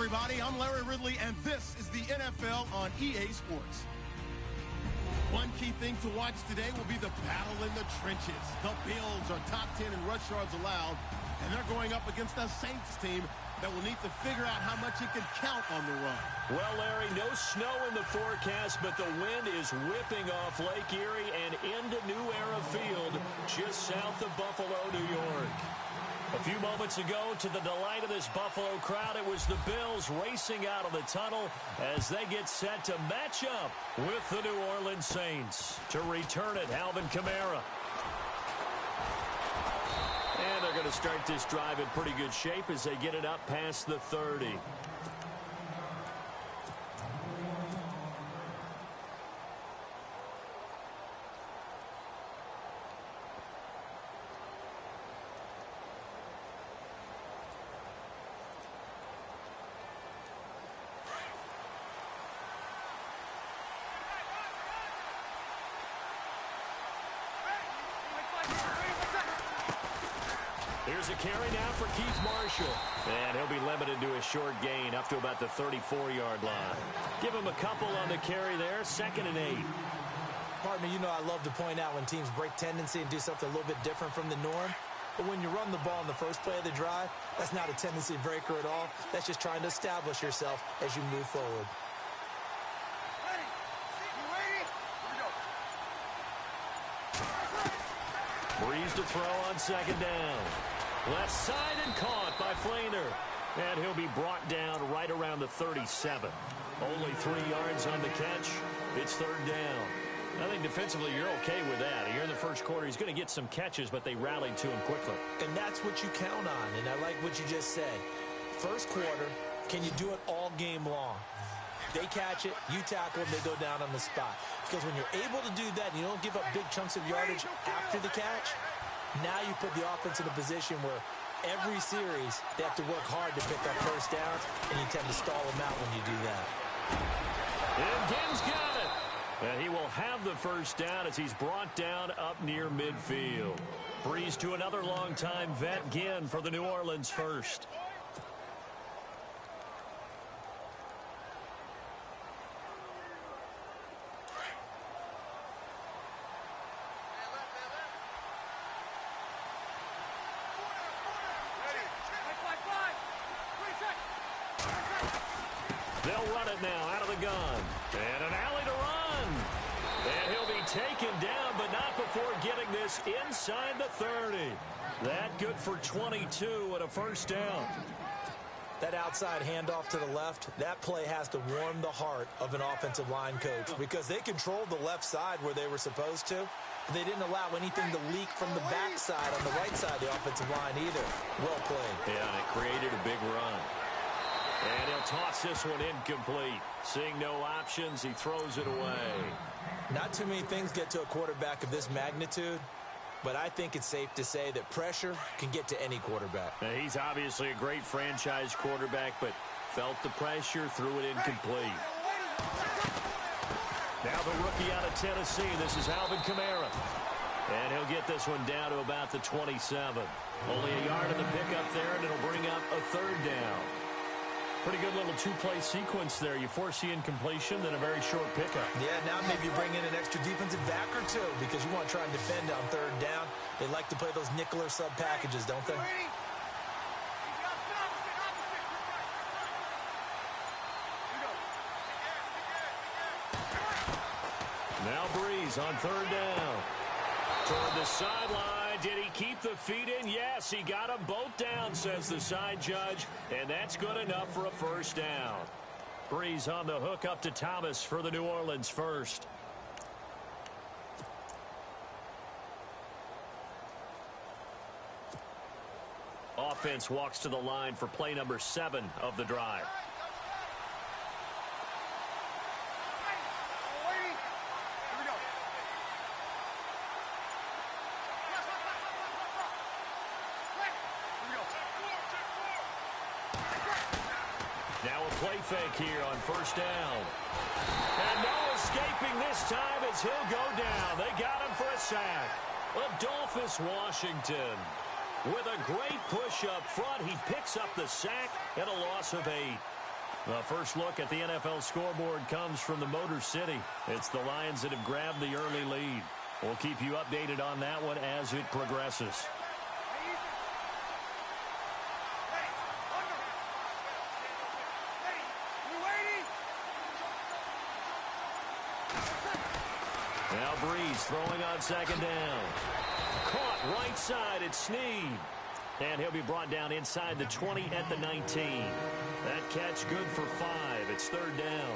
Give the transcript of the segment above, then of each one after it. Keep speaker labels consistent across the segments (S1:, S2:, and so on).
S1: everybody. I'm Larry Ridley, and this is the NFL on EA Sports. One key thing to watch today will be the battle in the trenches. The Bills are top 10 in rush yards allowed, and they're going up against a Saints team that will need to figure out how much it can count on the run.
S2: Well, Larry, no snow in the forecast, but the wind is whipping off Lake Erie and into New Era Field just south of Buffalo, New York. A few moments ago, to the delight of this Buffalo crowd, it was the Bills racing out of the tunnel as they get set to match up with the New Orleans Saints. To return it, Alvin Kamara. And they're going to start this drive in pretty good shape as they get it up past the 30. Here's a carry now for Keith Marshall. And he'll be limited to a short gain up to about the 34-yard line. Give him a couple on the carry there. 2nd and 8.
S3: Partner, you know I love to point out when teams break tendency and do something a little bit different from the norm. But when you run the ball in the first play of the drive, that's not a tendency breaker at all. That's just trying to establish yourself as you move forward.
S2: Breeze to throw on 2nd down. Left side and caught by Flainer. And he'll be brought down right around the 37. Only 3 yards on the catch. It's 3rd down. I think defensively you're okay with that. Here in the first quarter, he's going to get some catches, but they rallied to him quickly.
S3: And that's what you count on, and I like what you just said. First quarter, can you do it all game long? They catch it, you tackle them, they go down on the spot. Because when you're able to do that and you don't give up big chunks of yardage after the catch, now you put the offense in a position where every series they have to work hard to pick up first downs, and you tend to stall them out when you do that.
S2: And Ginn's got it. And he will have the first down as he's brought down up near midfield. Breeze to another long-time vet, Ginn, for the New Orleans first. They'll run it now out of the gun. And an alley to run. And he'll be taken down, but not before getting this inside the 30. That good for 22 and a first down.
S3: That outside handoff to the left, that play has to warm the heart of an offensive line coach because they controlled the left side where they were supposed to. They didn't allow anything to leak from the backside on the right side of the offensive line either. Well played.
S2: Yeah, and it created a big run. And he'll toss this one incomplete. Seeing no options, he throws it away.
S3: Not too many things get to a quarterback of this magnitude, but I think it's safe to say that pressure can get to any quarterback.
S2: Now, he's obviously a great franchise quarterback, but felt the pressure, threw it incomplete. Now the rookie out of Tennessee, this is Alvin Kamara. And he'll get this one down to about the 27. Only a yard in the pickup there, and it'll bring up a 3rd down. Pretty good little two-play sequence there. You force the incompletion, then a very short pickup.
S3: Yeah, now maybe you bring in an extra defensive back or two because you want to try and defend on 3rd down. They like to play those nickel or sub packages, don't they?
S2: Now Breeze on 3rd down. Toward the sideline. Did he keep the feet in? Yes, he got them both down, says the side judge. And that's good enough for a first down. Breeze on the hook up to Thomas for the New Orleans first. Offense walks to the line for play number 7 of the drive. Now a play fake here on 1st down. And no escaping this time as he'll go down. They got him for a sack. Adolphus Washington with a great push up front. He picks up the sack and a loss of 8. The first look at the NFL scoreboard comes from the Motor City. It's the Lions that have grabbed the early lead. We'll keep you updated on that one as it progresses. Now Breeze throwing on second down. Caught right side at Snead. And he'll be brought down inside the 20 at the 19. That catch good for 5. It's third down.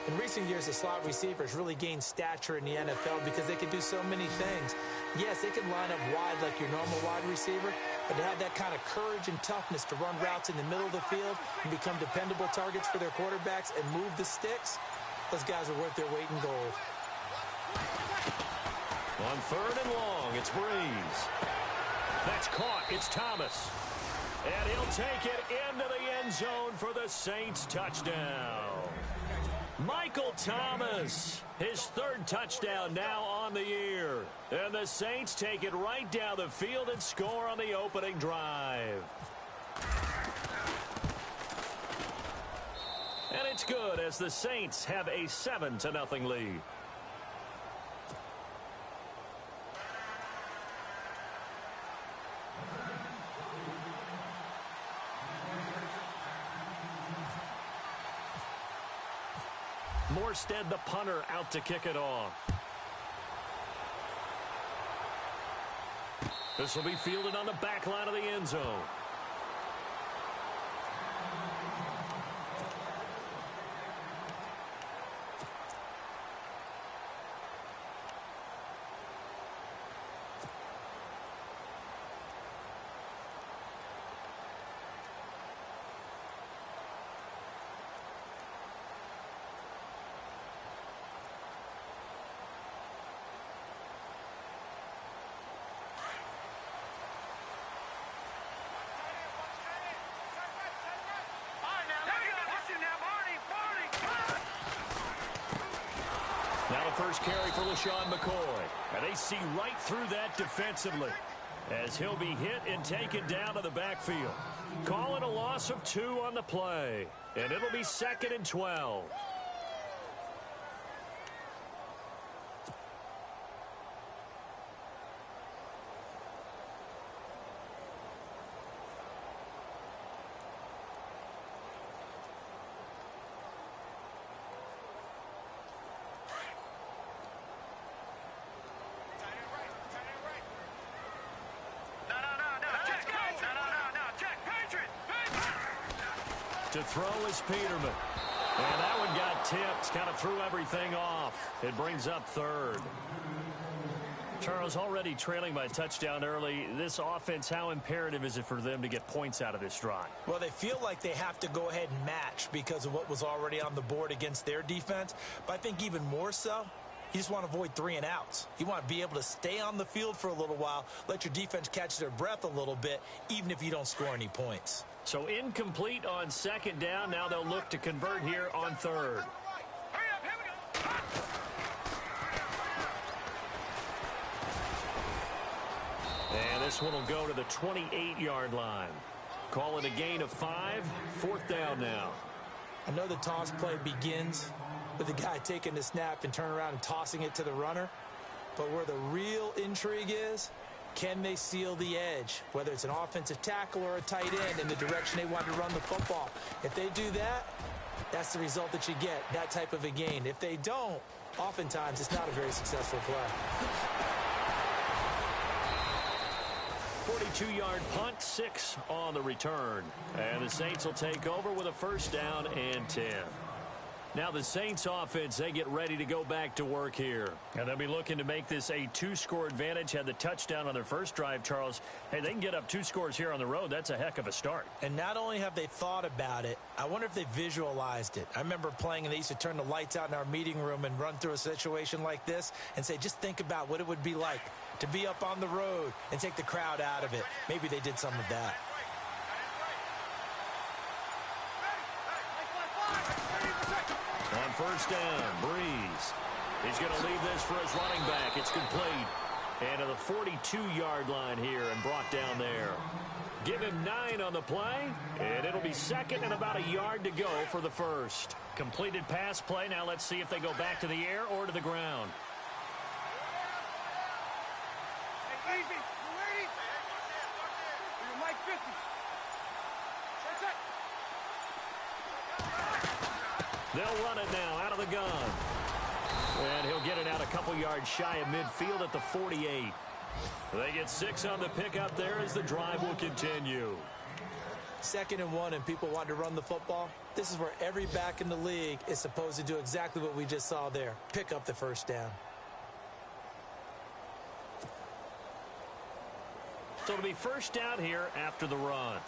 S3: In recent years, the slot receivers really gained stature in the NFL because they can do so many things. Yes, they can line up wide like your normal wide receiver, but to have that kind of courage and toughness to run routes in the middle of the field and become dependable targets for their quarterbacks and move the sticks, those guys are worth their weight in gold.
S2: On third and long, it's Breeze. That's caught. It's Thomas. And he'll take it into the end zone for the Saints touchdown. Michael Thomas, his third touchdown now on the year. And the Saints take it right down the field and score on the opening drive. And it's good as the Saints have a 7-0 lead. Morstead, the punter, out to kick it off. This will be fielded on the back line of the end zone. Now the first carry for LaShawn McCoy. And they see right through that defensively as he'll be hit and taken down to the backfield. Call it a loss of 2 on the play. And it'll be 2nd and 12. To throw is Peterman. And that one got tipped. Kind of threw everything off. It brings up third. Charles, already trailing by a touchdown early. This offense, how imperative is it for them to get points out of this drive?
S3: Well, they feel like they have to go ahead and match because of what was already on the board against their defense. But I think even more so, you just want to avoid 3 and outs. You want to be able to stay on the field for a little while, let your defense catch their breath a little bit, even if you don't score any points.
S2: So incomplete on second down. Now they'll look to convert here on third. And this one will go to the 28-yard line. Call it a gain of 5. 4th down now.
S3: I know the toss play begins with the guy taking the snap and turn around and tossing it to the runner. But where the real intrigue is, can they seal the edge, whether it's an offensive tackle or a tight end in the direction they want to run the football? If they do that, that's the result that you get, that type of a gain. If they don't, oftentimes it's not a very successful play.
S2: 42-yard punt, 6 on the return. And the Saints will take over with a 1st down and 10. Now the Saints offense, they get ready to go back to work here. And they'll be looking to make this a 2-score advantage. Had the touchdown on their first drive, Charles. Hey, they can get up 2 scores here on the road. That's a heck of a start.
S3: And not only have they thought about it, I wonder if they visualized it. I remember playing and they used to turn the lights out in our meeting room and run through a situation like this and say, just think about what it would be like to be up on the road and take the crowd out of it. Maybe they did some of that.
S2: On 1st down, Breeze. He's going to leave this for his running back. It's complete. And to the 42-yard line here and brought down there. Give him 9 on the play, and it'll be second and about a yard to go for the first. Completed pass play. Now let's see if they go back to the air or to the ground.
S4: Hey, easy. You ready? You're Mike 50.
S2: They'll run it now out of the gun. And he'll get it out a couple yards shy of midfield at the 48. They get 6 on the pickup there as the drive will continue.
S3: 2nd and 1 and people want to run the football. This is where every back in the league is supposed to do exactly what we just saw there. Pick up the first down.
S2: So it'll be first down here after the run.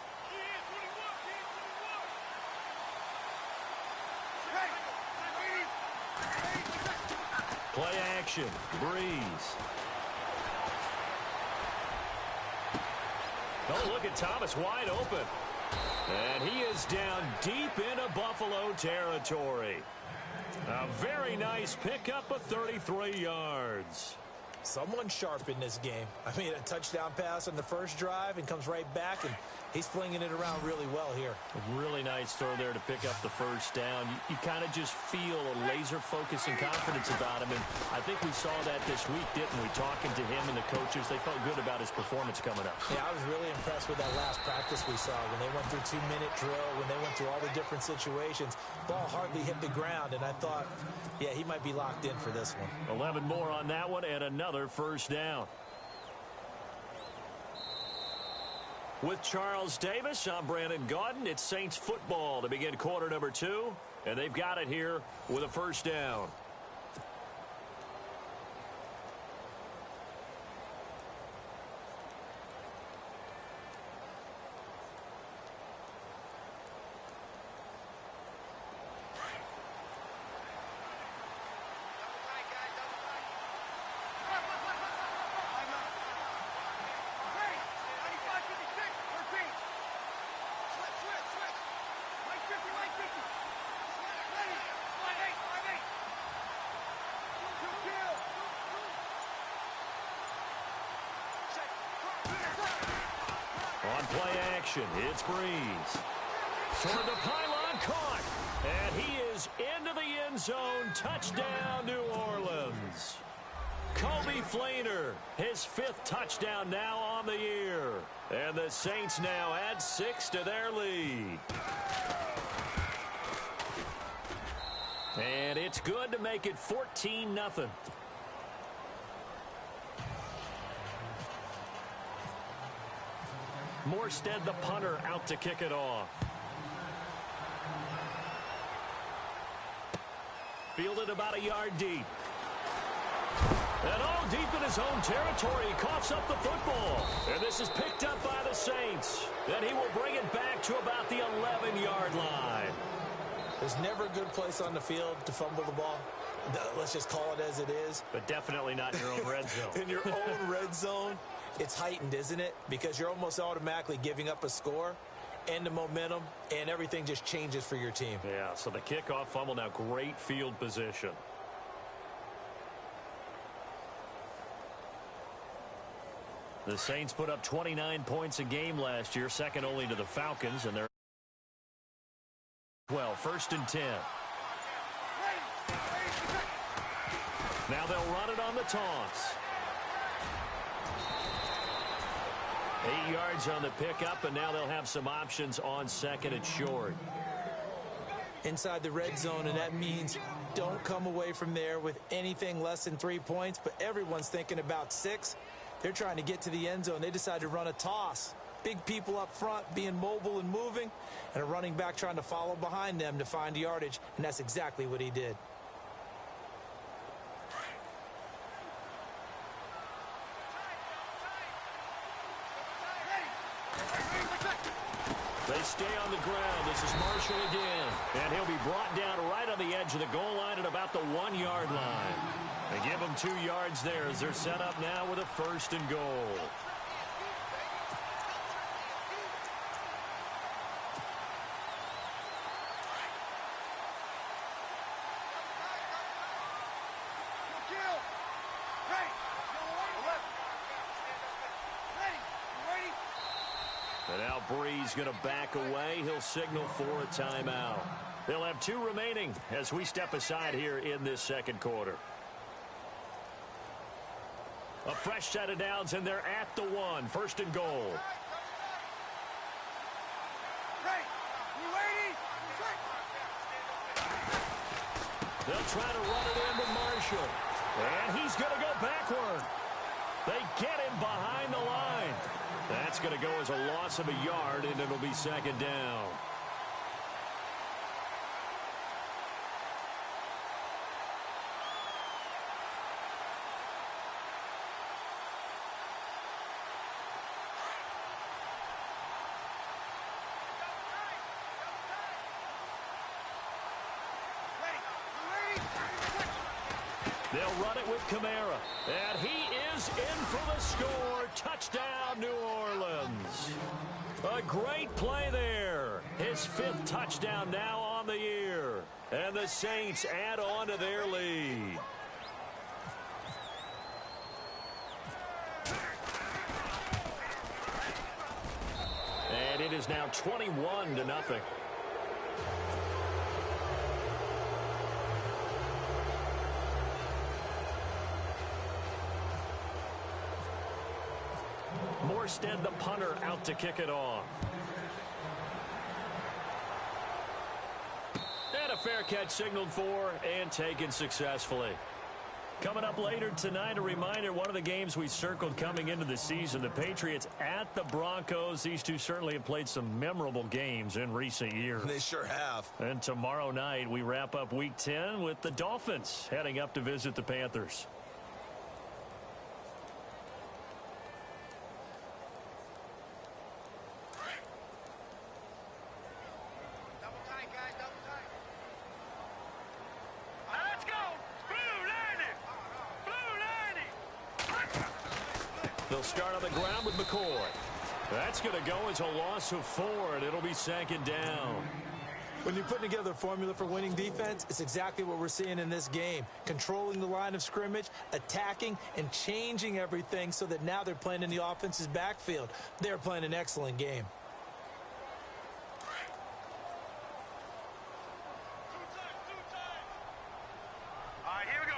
S2: Play action. Breeze. Oh, look at Thomas wide open. And he is down deep into Buffalo territory. A very nice pickup of 33 yards.
S3: Someone sharp in this game. I mean, a touchdown pass on the first drive and comes right back, and he's flinging it around really well here.
S2: A really nice throw there to pick up the first down. You kind of just feel a laser focus and confidence about him, and I think we saw that this week, didn't we? Talking to him and the coaches, they felt good about his performance coming up.
S3: Yeah, I was really impressed with that last practice we saw when they went through 2-minute drill, when they went through all the different situations. Ball hardly hit the ground, and I thought, yeah, he might be locked in for this one.
S2: 11 more on that one, and another first down. With Charles Davis, I'm Brandon Gaudin. It's Saints football to begin quarter number 2, and they've got it here with a first down. On play action, it's Breeze. Toward the pylon, caught. And he is into the end zone. Touchdown, New Orleans. Kobe Flainer, his 5th touchdown now on the year. And the Saints now add 6 to their lead. And it's good to make it 14-0. Morstead, the punter, out to kick it off. Fielded about a yard deep. And all deep in his own territory, he coughs up the football. And this is picked up by the Saints. Then he will bring it back to about the 11-yard line.
S3: There's never a good place on the field to fumble the ball. Let's just call it as it is.
S2: But definitely not in your own red zone.
S3: In your own red zone, it's heightened, isn't it? Because you're almost automatically giving up a score and the momentum, and everything just changes for your team.
S2: Yeah, so the kickoff fumble, now great field position. The Saints put up 29 points a game last year, second only to the Falcons, and they're 1st and 10. Now they'll run it on the toss. 8 yards on the pickup, and now they'll have some options on 2nd and short.
S3: Inside the red zone, and that means don't come away from there with anything less than 3 points, but everyone's thinking about 6. They're trying to get to the end zone. They decide to run a toss. Big people up front being mobile and moving, and a running back trying to follow behind them to find yardage, and that's exactly what he did.
S2: They stay on the ground. This is Marshall again. And he'll be brought down right on the edge of the goal line at about the 1-yard line. They give him 2 yards there as they're set up now with a 1st and goal. And now referee's going to back away. He'll signal for a timeout. They'll have 2 remaining as we step aside here in this second quarter. A fresh set of downs, and they're at the 1. 1st and goal. They'll try to run it into Marshall. And he's going to go backward. They get him behind the line. That's going to go as a loss of a yard, and it'll be 2nd down. They'll run it with Kamara. And he is in for the score. Touchdown, New Orleans. A great play there. His 5th touchdown now on the year. And the Saints add on to their lead. And it is now 21-0. Morstead, the punter, out to kick it off. And a fair catch signaled for and taken successfully. Coming up later tonight, a reminder, one of the games we circled coming into the season, the Patriots at the Broncos. These two certainly have played some memorable games in recent years.
S5: They sure have.
S2: And tomorrow night, we wrap up Week 10 with the Dolphins heading up to visit the Panthers. They'll start on the ground with McCoy. That's going to go as a loss of 4, and it'll be 2nd down.
S3: When you're putting together a formula for winning defense, it's exactly what we're seeing in this game. Controlling the line of scrimmage, attacking, and changing everything so that now they're playing in the offense's backfield. They're playing an excellent game.
S4: All right, here we go.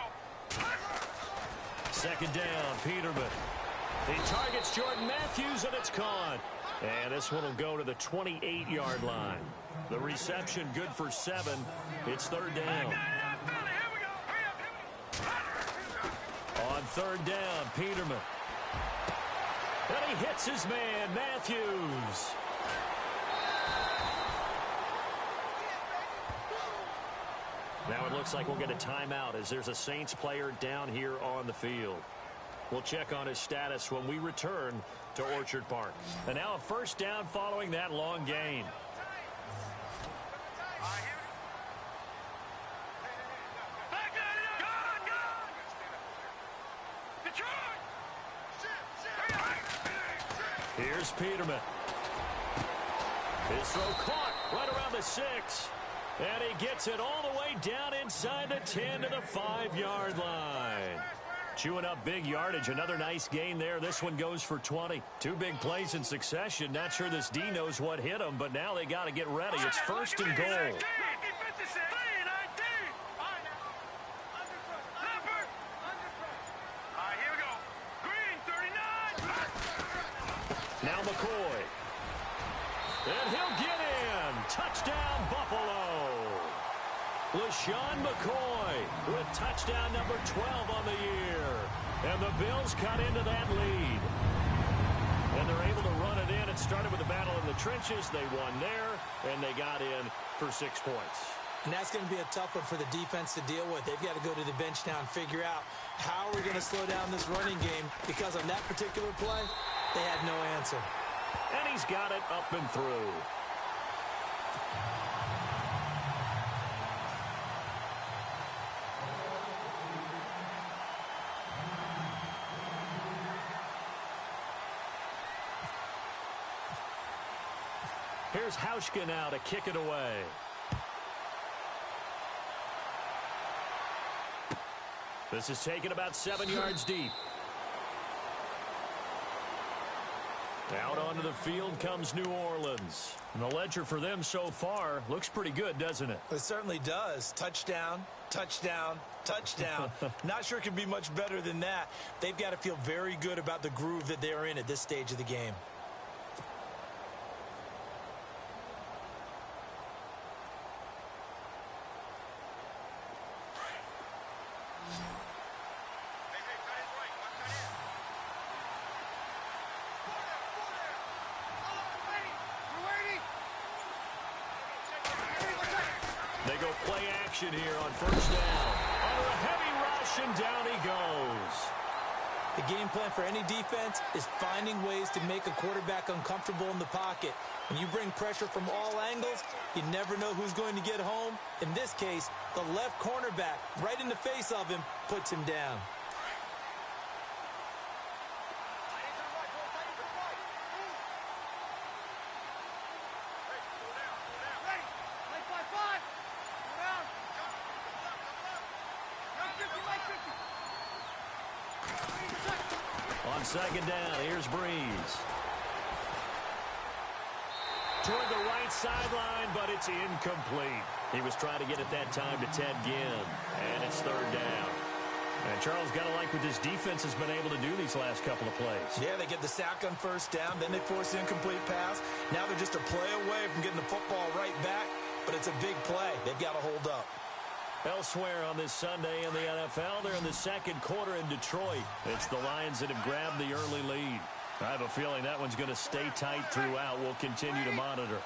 S2: 2nd down, Peterman. He targets Jordan Matthews, and it's caught. And this one will go to the 28-yard line. The reception good for 7. It's 3rd down. On 3rd down, Peterman. And he hits his man, Matthews. Now it looks like we'll get a timeout as there's a Saints player down here on the field. We'll check on his status when we return to Orchard Park. And now a 1st down following that long gain. Here's Peterman. His throw caught right around the 6. And he gets it all the way down inside the 10 to the 5-yard line. Chewing up big yardage. Another nice gain there. This one goes for 20. 2 big plays in succession. Not sure this D knows what hit him, but now they got to get ready. It's 1st and goal. Now McCoy. And he'll get in. Touchdown, Buffalo. LaShawn McCoy with touchdown number 12 on the year. And the Bills cut into that lead. And they're able to run it in. It started with a battle in the trenches. They won there, and they got in for 6 points.
S3: And that's going to be a tough one for the defense to deal with. They've got to go to the bench now and figure out how are we going to slow down this running game, because on that particular play, they had no answer.
S2: And he's got it up and through. Here's Hauschka now to kick it away. This is taken about 7 yards deep. Out onto the field comes New Orleans. And the ledger for them so far looks pretty good, doesn't it?
S3: It certainly does. Touchdown, touchdown, touchdown. Not sure it can be much better than that. They've got to feel very good about the groove that they're in at this stage of the game.
S2: They go play action here on first down. Under a heavy rush, and down he goes.
S3: The game plan for any defense is finding ways to make a quarterback uncomfortable in the pocket. When you bring pressure from all angles, you never know who's going to get home. In this case, the left cornerback, right in the face of him, puts him down.
S2: On second down, here's Breeze. Toward the right sideline, but it's incomplete. He was trying to get it that time to Ted Ginn, and it's third down. And Charles, got to like what this defense has been able to do these last couple of plays.
S3: Yeah, they get the sack on first down, then they force the incomplete pass. Now they're just a play away from getting the football right back, but it's a big play. They've got to hold up.
S2: Elsewhere on this Sunday in the NFL, they're in the second quarter in Detroit. It's the Lions that have grabbed the early lead. I have a feeling that one's going to stay tight throughout. We'll continue to monitor.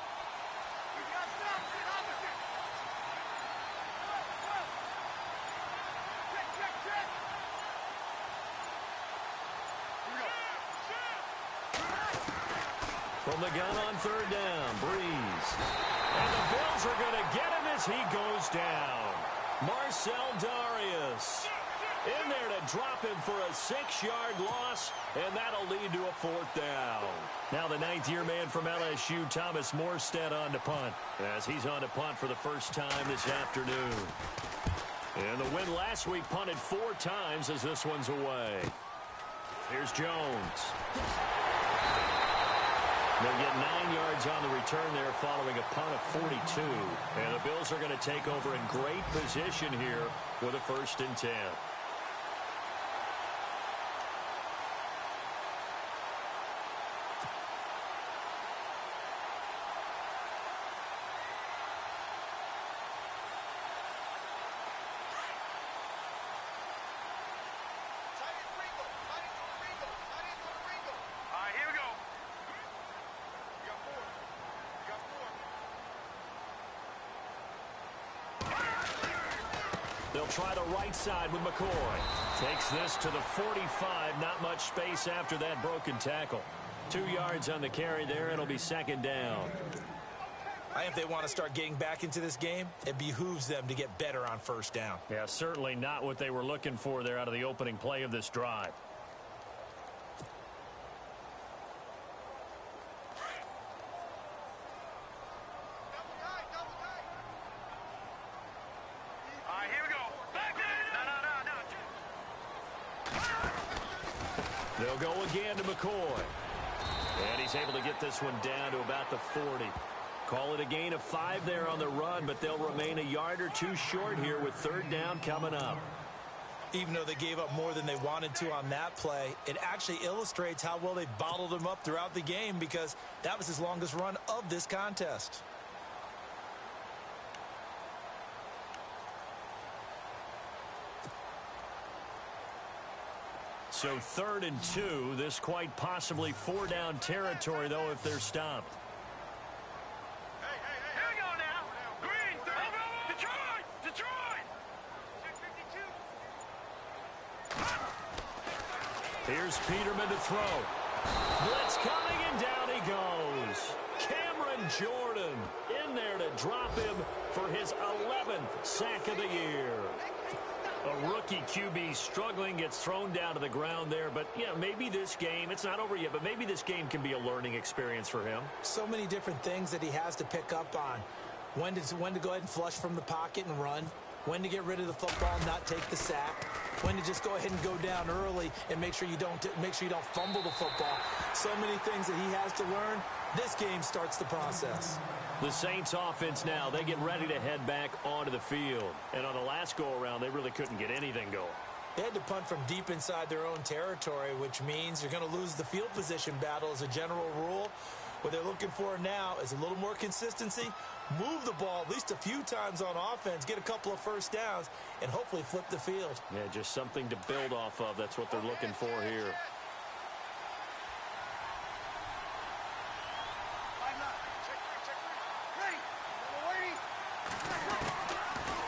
S2: From the gun on third down, Breeze. And the Bills are going to get him as he goes down. Marcel Darius in there to drop him for a 6-yard loss, and that'll lead to a fourth down. Now the ninth-year man from LSU, Thomas Morstead, on to punt, as he's on to punt for the first time this afternoon. And the win last week punted 4 times as this one's away. Here's Jones. They'll get 9 yards on the return there following a punt of 42. And the Bills are going to take over in great position here with a 1st and 10. They'll try the right side with McCoy. Takes this to the 45. Not much space after that broken tackle. 2 yards on the carry there. It'll be second down.
S3: I think if they want to start getting back into this game, it behooves them to get better on first down.
S2: Yeah, certainly not what they were looking for there out of the opening play of this drive. They'll go again to McCoy. And he's able to get this one down to about the 40. Call it a gain of 5 there on the run, but they'll remain a yard or 2 short here with third down coming up.
S3: Even though they gave up more than they wanted to on that play, it actually illustrates how well they bottled him up throughout the game, because that was his longest run of this contest.
S2: So 3rd and 2, this quite possibly 4-down territory, though, if they're stopped.
S4: Here we go now. Green, Detroit! Detroit! 52.
S2: Here's Peterman to throw. Blitz coming, and down he goes. Cameron Jordan in there to drop him for his 11th sack of the year. A rookie QB struggling, gets thrown down to the ground there. But, yeah, maybe this game, it's not over yet, but maybe this game can be a learning experience for him.
S3: So many different things that he has to pick up on. When to go ahead and flush from the pocket and run. When to get rid of the football and not take the sack. when to just go ahead and go down early and make sure you don't fumble the football. So many things that he has to learn. This game starts the process.
S2: The Saints offense now, they get ready to head back onto the field. And on the last go-around, they really couldn't get anything going.
S3: They had to punt from deep inside their own territory, which means you're going to lose the field position battle as a general rule. What they're looking for now is a little more consistency, move the ball at least a few times on offense, get a couple of first downs, and hopefully flip the field.
S2: Yeah, just something to build off of. That's what they're looking for here.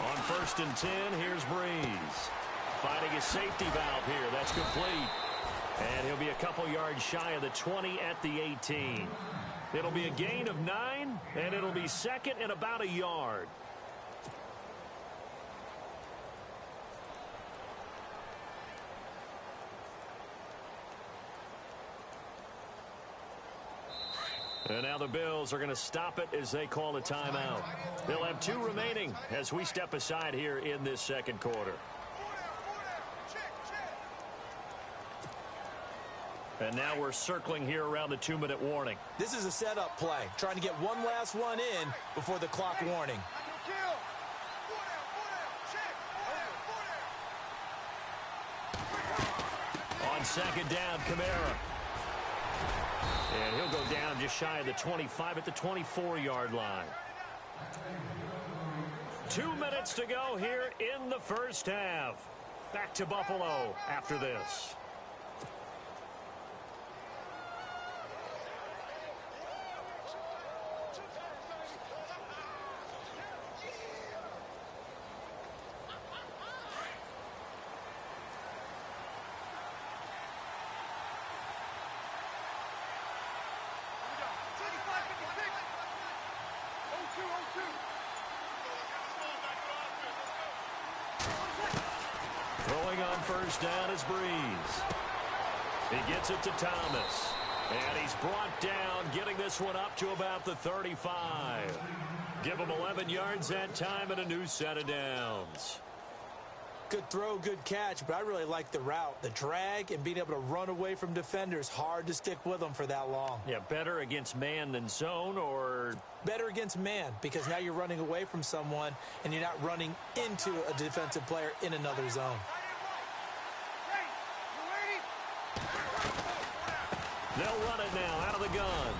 S2: On 1st and 10, here's Breeze. Finding his safety valve here. That's complete. And he'll be a couple yards shy of the 20 at the 18. It'll be a gain of 9, and it'll be second and about a yard. And now the Bills are going to stop it as they call a timeout. They'll have 2 remaining as we step aside here in this second quarter. And now we're circling here around the 2-minute warning.
S3: This is a setup play, trying to get one last one in before the clock warning.
S2: On 2nd down, Kamara. And he'll go down just shy of the 25 at the 24-yard line. 2 minutes to go here in the first half. Back to Buffalo after this. Throwing on 1st down is Breeze. He gets it to Thomas. And he's brought down, getting this one up to about the 35. Give him 11 yards that time and a new set of downs.
S3: Good throw, good catch, but I really like the route. The drag and being able to run away from defenders, hard to stick with them for that long.
S2: Yeah, better against man than zone, or?
S3: Better against man, because now you're running away from someone and you're not running into a defensive player in another zone.
S2: They'll run it now out of the gun.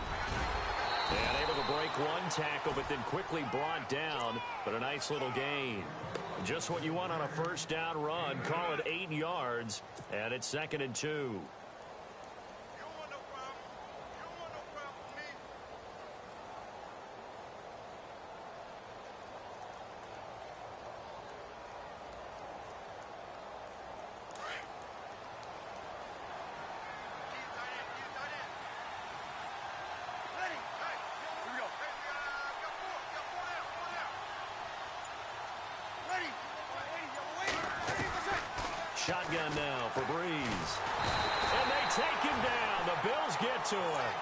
S2: And able to break one tackle, but then quickly brought down, but a nice little gain. Just what you want on a 1st down run. Call it 8 yards, and it's 2nd and 2. Shotgun now for Breeze. And they take him down. The Bills get to him.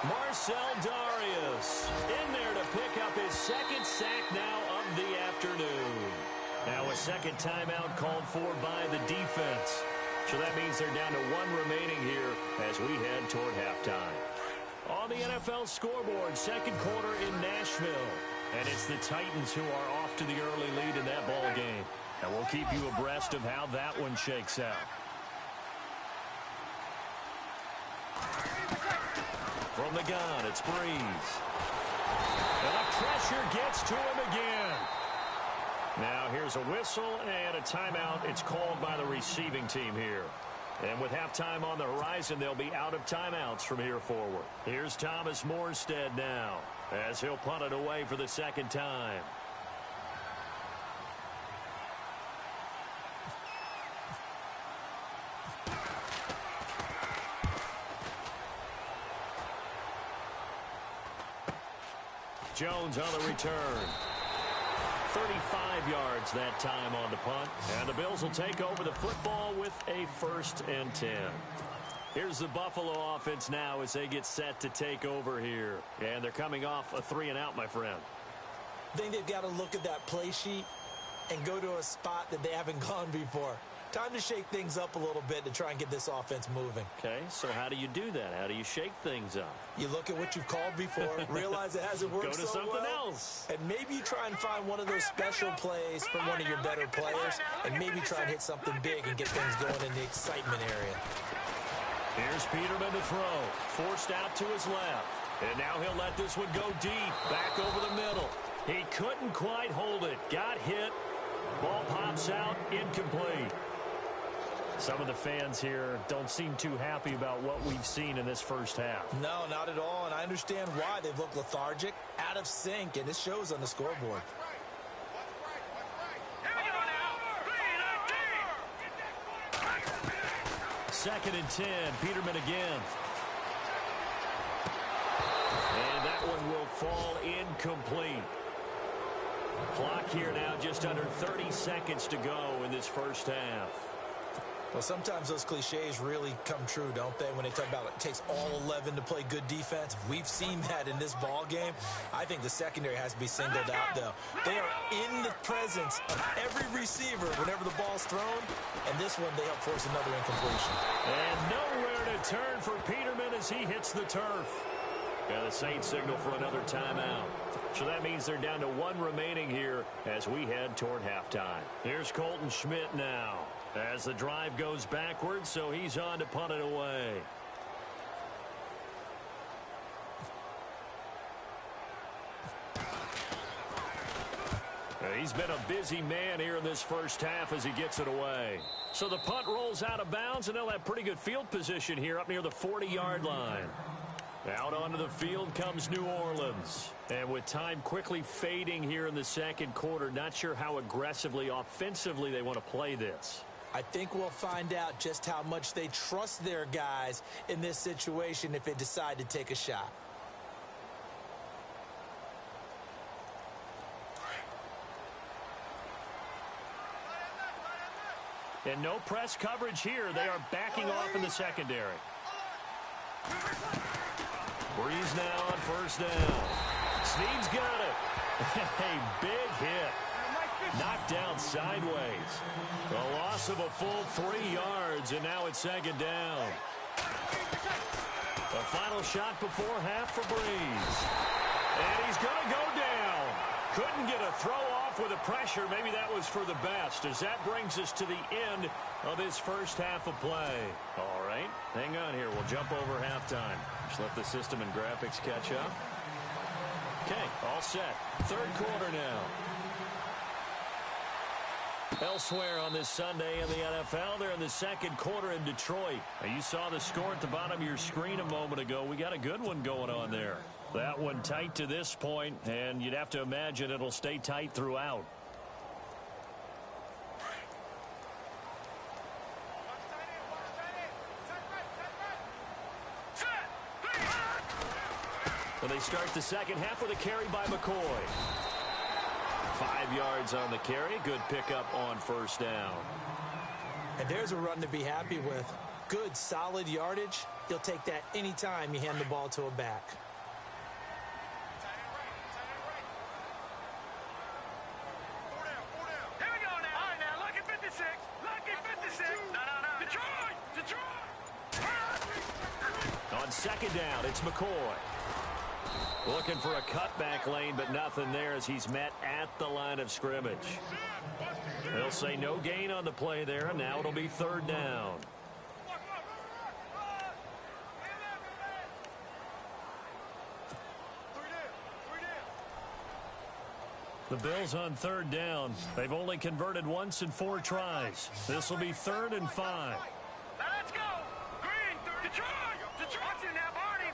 S2: Marcel Darius in there to pick up his 2nd sack now of the afternoon. Now a 2nd timeout called for by the defense. So that means they're down to 1 remaining here as we head toward halftime. On the NFL scoreboard, 2nd quarter in Nashville. And it's the Titans who are off to the early lead in that ball game. And we'll keep you abreast of how that one shakes out. From the gun, it's Breeze. And the pressure gets to him again. Now here's a whistle and a timeout. It's called by the receiving team here. And with halftime on the horizon, they'll be out of timeouts from here forward. Here's Thomas Morstead now as he'll punt it away for the 2nd time. Jones on the return. 35 yards that time on the punt. And the Bills will take over the football with a 1st and 10. Here's the Buffalo offense now as they get set to take over here. And they're coming off a 3-and-out, my friend.
S3: I think they've got to look at that play sheet and go to a spot that they haven't gone before. Time to shake things up a little bit to try and get this offense moving.
S2: Okay, so how do you do that? How do you shake things up?
S3: You look at what you've called before, realize it hasn't worked so well.
S2: Go to something else.
S3: And maybe you try and find one of those special plays from one of your better players, and maybe try and hit something big and get things going in the excitement area.
S2: Here's Peterman to throw. Forced out to his left. And now he'll let this one go deep. Back over the middle. He couldn't quite hold it. Got hit. Ball pops out. Incomplete. Some of the fans here don't seem too happy about what we've seen in this first half.
S3: No, not at all. And I understand why. They've looked lethargic, out of sync, and it shows on the scoreboard.
S2: Second and 10. Peterman again. And that one will fall incomplete. Clock here now just under 30 seconds to go in this first half.
S3: Well, sometimes those cliches really come true, don't they? When they talk about it takes all 11 to play good defense. We've seen that in this ball game. I think the secondary has to be singled out, though. They are in the presence of every receiver whenever the ball's thrown. And this one, they help force another incompletion.
S2: And nowhere to turn for Peterman as he hits the turf. Yeah, the Saints signal for another timeout. So that means they're down to one remaining here as we head toward halftime. Here's Colton Schmidt now as the drive goes backwards, so he's on to punt it away. He's been a busy man here in this first half as he gets it away. So the punt rolls out of bounds, and they'll have pretty good field position here up near the 40-yard line. Out onto the field comes New Orleans. And with time quickly fading here in the second quarter, not sure how aggressively, offensively they want to play this.
S3: I think we'll find out just how much they trust their guys in this situation if they decide to take a shot.
S2: And no press coverage here. They are backing off in the secondary. Breeze now on first down. Snead's got it. A big hit. Knocked down sideways. A loss of a full 3 yards, and now it's second down. A final shot before half for Breeze. And he's going to go down. Couldn't get a throw off with the pressure. Maybe that was for the best, as that brings us to the end of this first half of play. All right, hang on here. We'll jump over halftime. Just let the system and graphics catch up. Okay, all set. Third quarter now. Elsewhere on this Sunday in the NFL, they're in the second quarter in Detroit. Now, you saw the score at the bottom of your screen a moment ago. We got a good one going on there. That one tight to this point, and you'd have to imagine it'll stay tight throughout. Well, they start the second half with a carry by McCoy. 5 yards on the carry. Good pickup on first down.
S3: And there's a run to be happy with. Good, solid yardage. You'll take that anytime you hand the ball to a back.
S4: Here we go now. All right, now, lucky 56. Lucky 56. No. Detroit.
S2: On second down, it's McCoy. Looking for a cutback lane, but nothing there as he's met at the line of scrimmage. They'll say no gain on the play there, and now it'll be third down. The Bills on third down. They've only converted once in 4 tries. This will be 3rd and 5.
S4: Now let's go. Green, Detroit. Watch it now, Barney.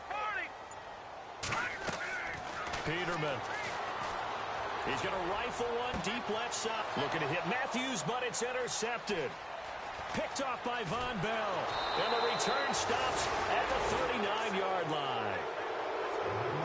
S2: Peterman. He's going to rifle one deep left side. Looking to hit Matthews, but it's intercepted. Picked off by Von Bell. And the return stops at the 39-yard line.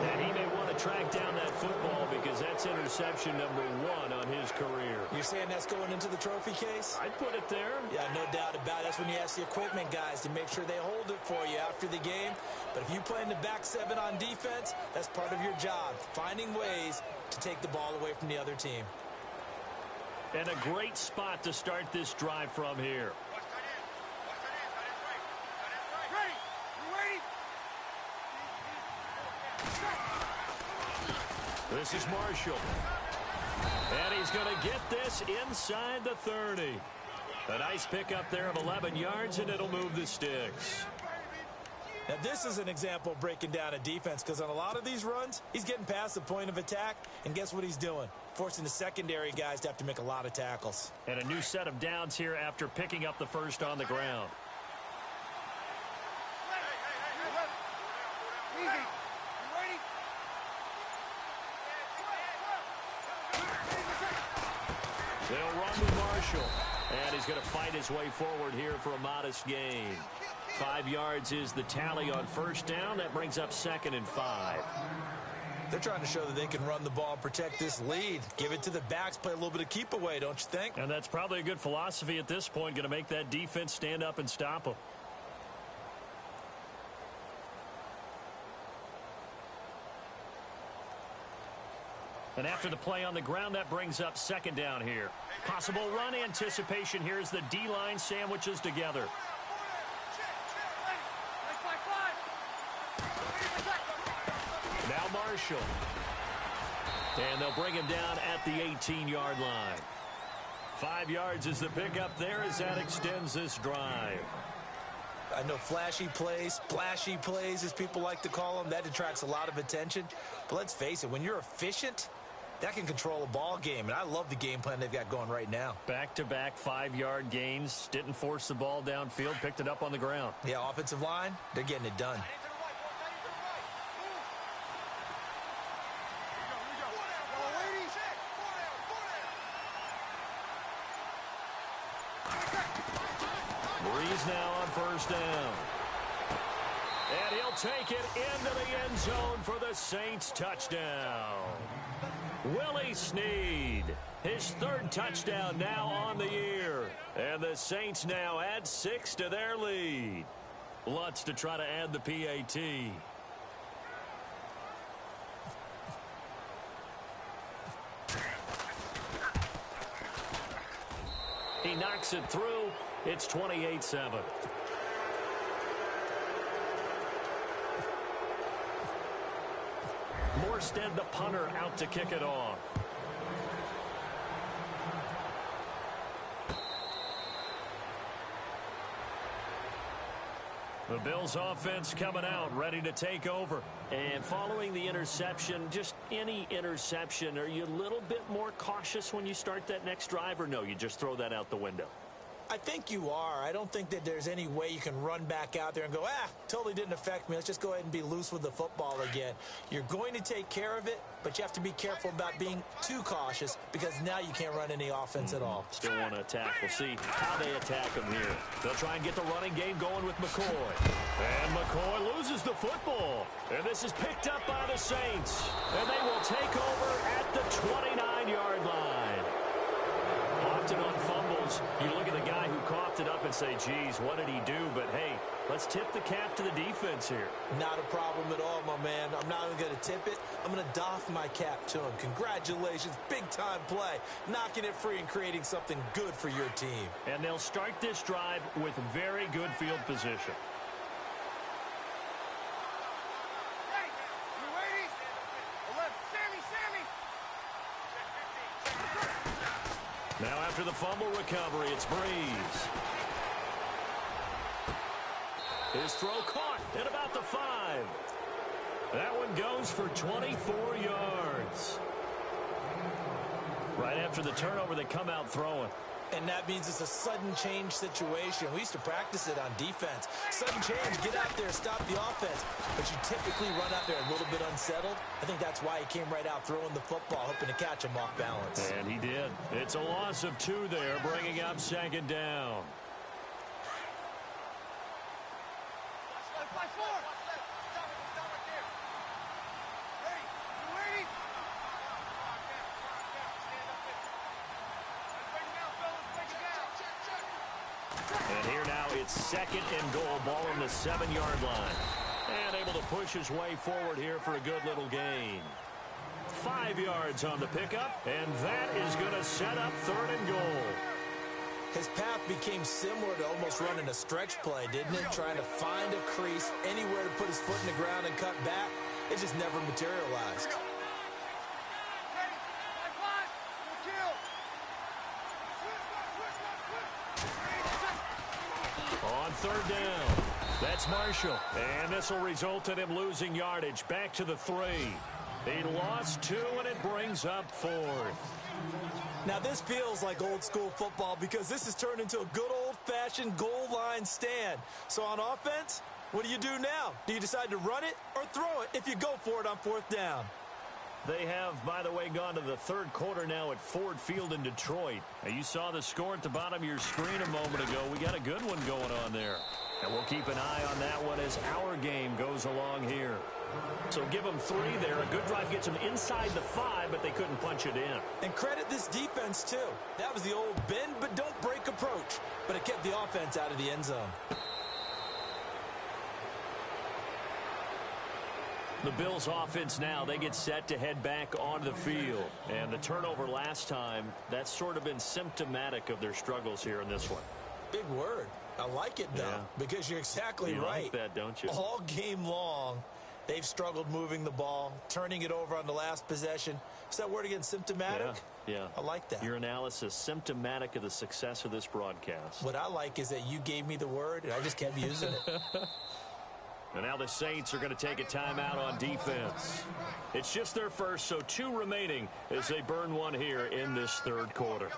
S2: And he may want to track down that football because that's interception number 1 on his career.
S3: You're saying that's going into the trophy case?
S2: I'd put it there.
S3: Yeah, no doubt about it. That's when you ask the equipment guys to make sure they hold it for you after the game. But if you play in the back 7 on defense, that's part of your job, finding ways to take the ball away from the other team.
S2: And a great spot to start this drive from here. This is Marshall. And he's going to get this inside the 30. A nice pickup there of 11 yards, and it'll move the sticks.
S3: Now, this is an example of breaking down a defense, because on a lot of these runs, he's getting past the point of attack, and guess what he's doing? Forcing the secondary guys to have to make a lot of tackles.
S2: And a new set of downs here after picking up the first on the ground. They'll run with Marshall. And he's going to fight his way forward here for a modest gain. 5 yards is the tally on first down. That brings up 2nd and 5.
S3: They're trying to show that they can run the ball and protect this lead. Give it to the backs, play a little bit of keep away, don't you think?
S2: And that's probably a good philosophy at this point, going to make that defense stand up and stop them. And after the play on the ground, that brings up 2nd down here. Possible run anticipation here as the D-line sandwiches together. Now Marshall. And they'll bring him down at the 18-yard line. 5 yards is the pickup there as that extends this drive.
S3: I know flashy plays, splashy plays, as people like to call them, that attracts a lot of attention. But let's face it, when you're efficient, that can control a ball game, and I love the game plan they've got going right now.
S2: Back-to-back 5-yard gains, didn't force the ball downfield, picked it up on the ground.
S3: Yeah, offensive line, they're getting it done.
S2: Breeze now on first down. And he'll take it into the end zone for the Saints touchdown. Willie Snead, his 3rd touchdown now on the year. And the Saints now add 6 to their lead. Lutz to try to add the PAT. He knocks it through. It's 28-7. Morstead, the punter, out to kick it off. The Bills offense coming out, ready to take over. And following the interception, just any interception, are you a little bit more cautious when you start that next drive, or no, you just throw that out the window?
S3: I think you are. I don't think that there's any way you can run back out there and go, totally didn't affect me. Let's just go ahead and be loose with the football again. You're going to take care of it, but you have to be careful about being too cautious, because now you can't run any offense at all.
S2: Still want to attack. We'll see how they attack him here. They'll try and get the running game going with McCoy. And McCoy loses the football. And this is picked up by the Saints. And they will take over at the 29-yard line. Often on fumbles, you look at the guy who coughed it up and say, geez, what did he do? But, hey, let's tip the cap to the defense here.
S3: Not a problem at all, my man. I'm not even going to tip it. I'm going to doff my cap to him. Congratulations. Big-time play. Knocking it free and creating something good for your team.
S2: And they'll start this drive with very good field position. Now after the fumble recovery, it's Breeze. His throw caught at about the 5. That one goes for 24 yards. Right after the turnover, they come out throwing.
S3: And that means it's a sudden change situation. We used to practice it on defense. Sudden change, get out there, stop the offense. But you typically run out there a little bit unsettled. I think that's why he came right out throwing the football, hoping to catch him off balance.
S2: And he did. It's a loss of 2 there, bringing up 2nd down. And here now it's 2nd and goal, ball on the 7-yard line. And able to push his way forward here for a good little gain. 5 yards on the pickup, and that is going to set up 3rd and goal.
S3: His path became similar to almost running a stretch play, didn't it? Trying to find a crease, anywhere to put his foot in the ground and cut back. It just never materialized.
S2: On 3rd down, that's Marshall. And this will result in him losing yardage. Back to the 3. He lost 2, and it brings up 4th.
S3: Now, this feels like old-school football because this has turned into a good old-fashioned goal line stand. So on offense, what do you do now? Do you decide to run it or throw it if you go for it on 4th down?
S2: They have, by the way, gone to the 3rd quarter now at Ford Field in Detroit. Now, you saw the score at the bottom of your screen a moment ago. We got a good one going on there. And we'll keep an eye on that one as our game goes along here. So give them 3 there. A good drive gets them inside the 5, but they couldn't punch it in.
S3: And credit this defense, too. That was the old bend but don't break approach, but it kept the offense out of the end zone.
S2: The Bills offense now, they get set to head back onto the field. And the turnover last time, that's sort of been symptomatic of their struggles here in this one.
S3: Big word. I like it, though, because you're exactly
S2: you
S3: right.
S2: Like that, don't you?
S3: All game long, they've struggled moving the ball, turning it over on the last possession. Is that word again, symptomatic?
S2: Yeah.
S3: I like that.
S2: Your analysis, symptomatic of the success of this broadcast.
S3: What I like is that you gave me the word, and I just kept using it.
S2: And now the Saints are going to take a timeout on defense. It's just their first, so 2 remaining as they burn one here in this 3rd quarter.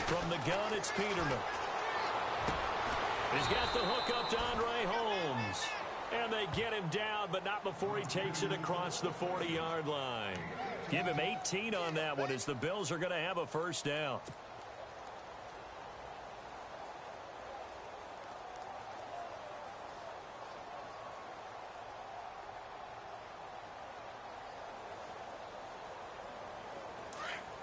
S2: From the gun, it's Peterman. He's got the hook up to Andre Holmes. And they get him down, but not before he takes it across the 40-yard line. Give him 18 on that one as the Bills are going to have a 1st down.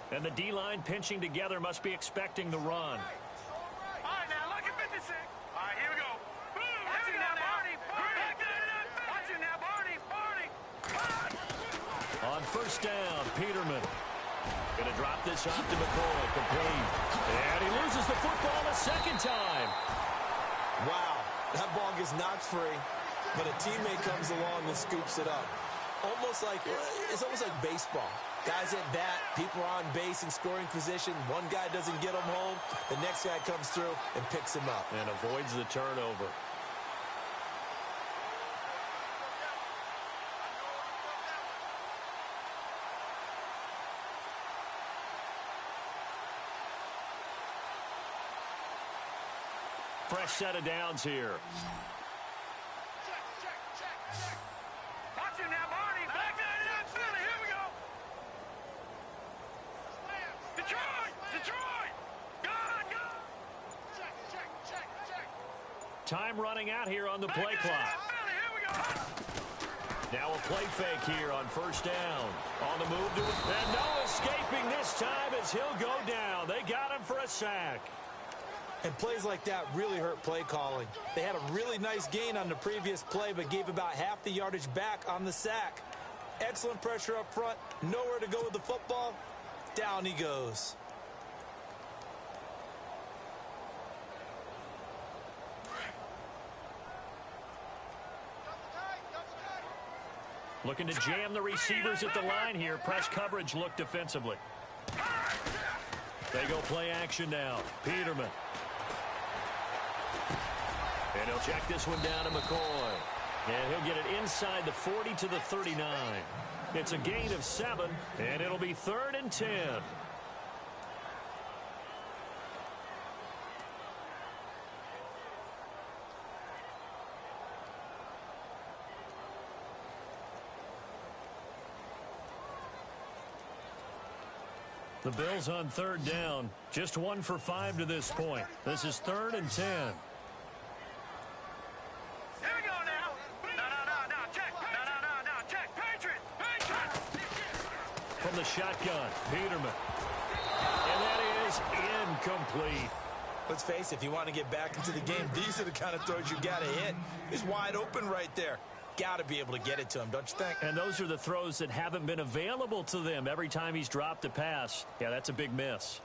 S2: And the D-line pinching together must be expecting the run.
S4: All right, now look at 56. All right, here we go. Boom, watch it now, Barney. Watch it now, Barney.
S2: On 1st down, Peterman. Going to drop this off to McCoy, complete. And he loses the football a 2nd time.
S3: Wow, that ball gets knocked free, but a teammate comes along and scoops it up. It's almost like baseball. Guys at bat, people are on base in scoring position. One guy doesn't get him home. The next guy comes through and picks him up.
S2: And avoids the turnover. Fresh set of downs here.
S4: Check. Watch him now, Barney. Back there, Philly. Here we go. Detroit. Go. Check.
S2: Time running out here on the play clock.
S4: Philly, here we go.
S2: Now a play fake here on 1st down. On the move to it. And no escaping this time as he'll go down. They got him for a sack.
S3: And plays like that really hurt play calling. They had a really nice gain on the previous play, but gave about half the yardage back on the sack. Excellent pressure up front. Nowhere to go with the football. Down he goes.
S2: Looking to jam the receivers at the line here. Press coverage look defensively. They go play action now. Peterman. And he'll check this one down to McCoy. And he'll get it inside the 40 to the 39. It's a gain of 7, and it'll be 3rd and 10. The Bills on third down. Just 1 for 5 to this point. This is 3rd and 10.
S4: Here we go now. No, check. No, check. Patriot.
S2: From the shotgun, Peterman. And that is incomplete.
S3: Let's face it, if you want to get back into the game, these are the kind of throws you got to hit. He's wide open right there. Got to be able to get it to him, don't you think?
S2: And those are the throws that haven't been available to them every time he's dropped a pass. Yeah, that's a big miss.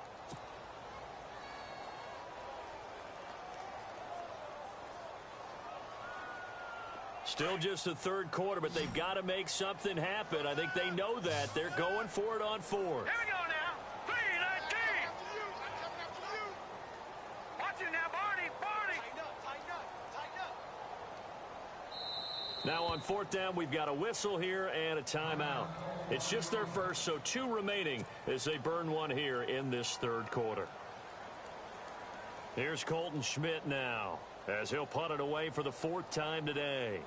S2: Still just the third quarter, but they've got to make something happen. I think they know that. They're going for it on 4th.
S4: Here we go now. 3-19. Watch it now, Barney.
S2: Now on 4th down, we've got a whistle here and a timeout. It's just their first, so 2 remaining as they burn 1 here in this third quarter. Here's Colton Schmidt now as he'll punt it away for the 4th time today.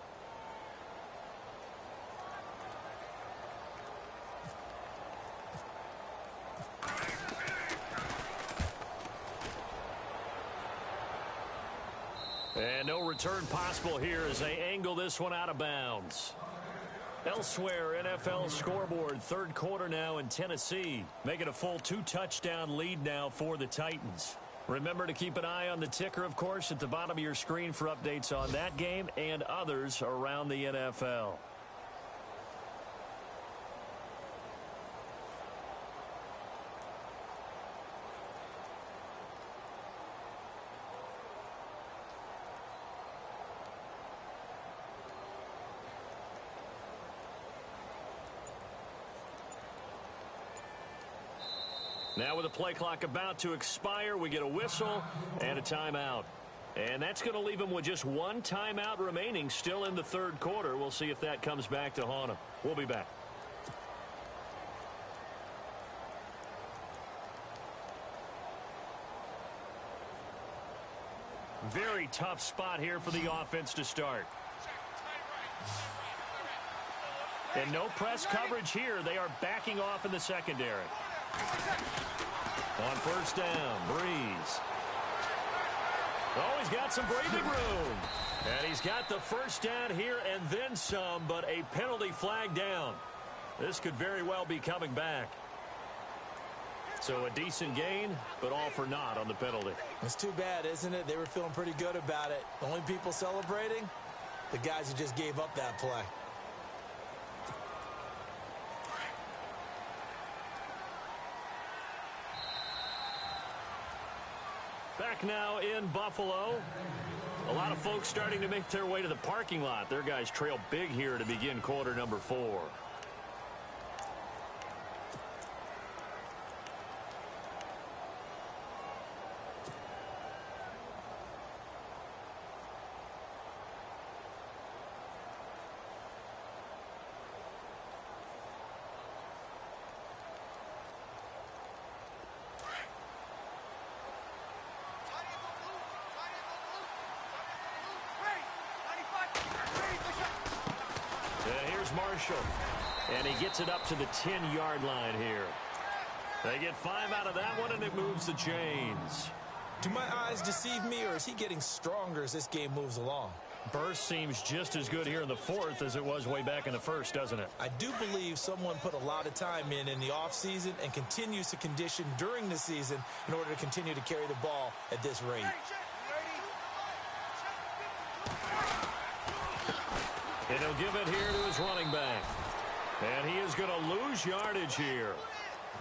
S2: And no return possible here as they angle this one out of bounds. Elsewhere, NFL scoreboard, third quarter now in Tennessee. Making a full 2-touchdown lead now for the Titans. Remember to keep an eye on the ticker, of course, at the bottom of your screen for updates on that game and others around the NFL. Now with the play clock about to expire, we get a whistle and a timeout. And that's going to leave them with just 1 timeout remaining still in the third quarter. We'll see if that comes back to haunt them. We'll be back. Very tough spot here for the offense to start. And no press coverage here. They are backing off in the secondary. On first down, Breeze. Oh, he's got some breathing room. And he's got the first down here and then some, but a penalty flag down. This could very well be coming back. So a decent gain, but all for naught on the penalty.
S3: It's too bad, isn't it? They were feeling pretty good about it. The only people celebrating, the guys who just gave up that play.
S2: Back now in Buffalo. A lot of folks starting to make their way to the parking lot. Their guys trail big here to begin quarter number 4. Marshall, and he gets it up to the 10-yard line here. They get 5 out of that one, and it moves the chains.
S3: Do my eyes deceive me, or is he getting stronger as this game moves along?
S2: Burst seems just as good here in the 4th as it was way back in the 1st, doesn't it?
S3: I do believe someone put a lot of time in the offseason and continues to condition during the season in order to continue to carry the ball at this rate.
S2: And he'll give it here to his running back. And he is going to lose yardage here.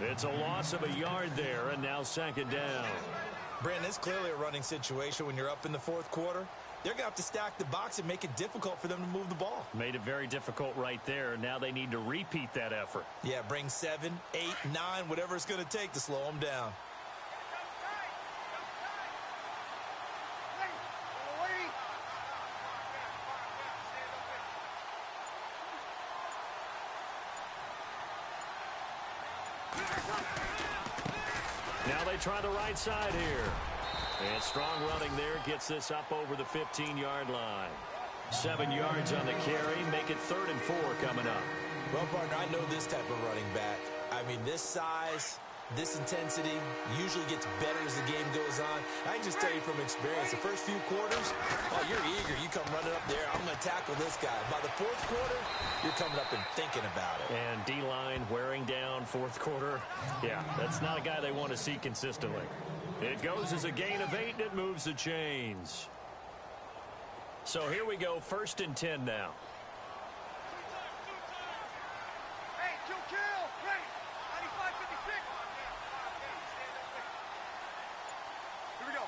S2: It's a loss of a yard there, and now 2nd down.
S3: Brandon, it's clearly a running situation when you're up in the 4th quarter. They're going to have to stack the box and make it difficult for them to move the ball.
S2: Made it very difficult right there. Now they need to repeat that effort.
S3: Yeah, bring 7, 8, 9, whatever it's going to take to slow them down.
S2: Now they try the right side here. And strong running there gets this up over the 15-yard line. 7 yards on the carry. Make it 3rd and 4 coming up.
S3: Well, partner, I know this type of running back. I mean, this size, This intensity usually gets better as the game goes on. I can just tell you from experience, the first few quarters, oh, you're eager. You come running up there, I'm going to tackle this guy. By the fourth quarter, you're coming up and thinking about it.
S2: And D-line wearing down fourth quarter. Yeah, that's not a guy they want to see consistently. It goes as a gain of 8, and it moves the chains. So here we go, 1st and 10 now.
S4: Hey, kill, ready. 95-56. Here we go.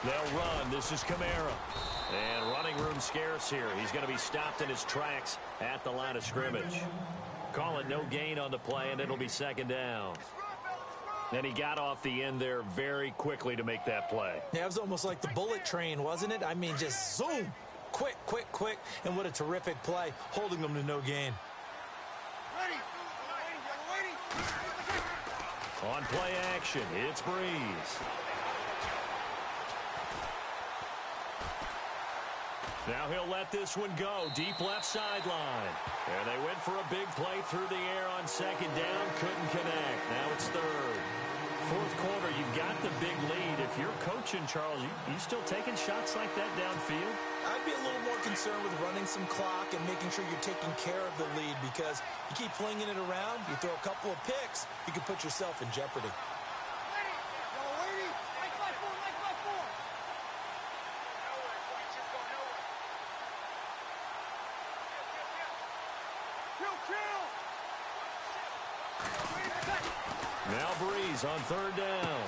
S2: They'll run. This is Kamara. And running room scarce here. He's going to be stopped in his tracks at the line of scrimmage. Call it no gain on the play, and it'll be 2nd down. And he got off the end there very quickly to make that play.
S3: Yeah, it was almost like the bullet train, wasn't it? I mean, just zoom. Quick. And what a terrific play, holding them to no gain.
S4: Ready.
S2: On play action, it's Breeze. Now he'll let this one go. Deep left sideline. And they went for a big play through the air on 2nd down. Couldn't connect. Now it's 3rd. 4th quarter, you've got the big lead. If you're coaching, Charles, you still taking shots like that downfield?
S3: I'd be a little more concerned with running some clock and making sure you're taking care of the lead, because you keep flinging it around, you throw a couple of picks, you can put yourself in jeopardy.
S2: Now Breeze on 3rd down.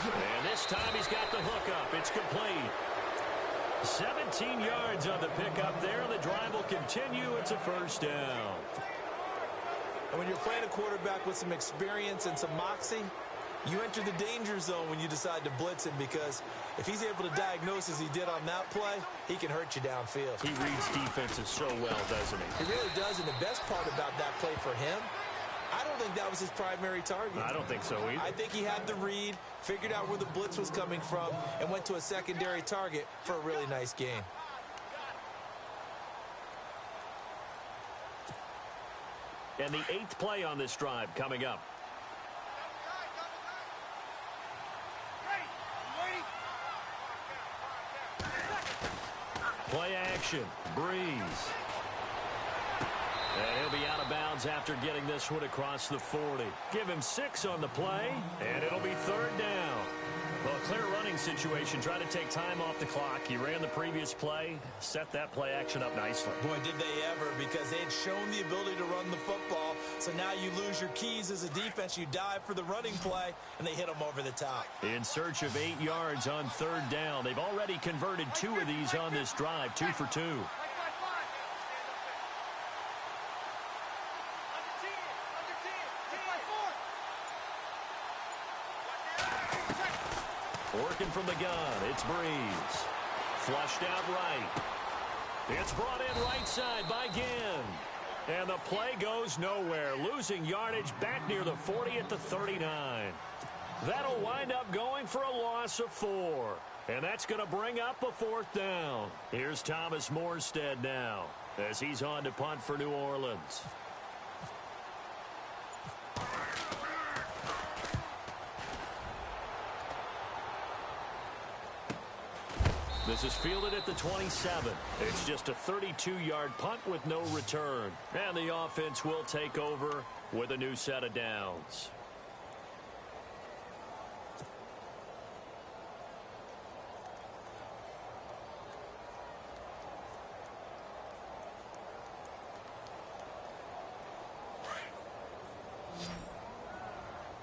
S2: And this time he's got the hook up. It's complete. 17 yards on the pickup there. The drive will continue. It's a 1st down.
S3: And when you're playing a quarterback with some experience and some moxie, you enter the danger zone when you decide to blitz him, because if he's able to diagnose as he did on that play, he can hurt you downfield.
S2: He reads defenses so well, doesn't he?
S3: He really does, and the best part about that play for him, I don't think that was his primary target.
S2: I don't think so either.
S3: I think he had the read, figured out where the blitz was coming from, and went to a secondary target for a really nice gain.
S2: And the 8th play on this drive coming up. Play action. Breeze. And he'll be out of bounds after getting this one across the 40. Give him 6 on the play, and it'll be 3rd down. Well, a clear running situation. Try to take time off the clock. He ran the previous play, set that play action up nicely.
S3: Boy, did they ever, because they had shown the ability to run the football. So now you lose your keys as a defense. You dive for the running play, and they hit them over the top.
S2: In search of 8 yards on 3rd down. They've already converted 2 of these on this drive, 2 for 2. Working from the gun, it's Breeze. Flushed out right. It's brought in right side by Ginn. And the play goes nowhere. Losing yardage back near the 40 at the 39. That'll wind up going for a loss of 4. And that's going to bring up a 4th down. Here's Thomas Morstead now as he's on to punt for New Orleans. This is fielded at the 27. It's just a 32-yard punt with no return. And the offense will take over with a new set of downs.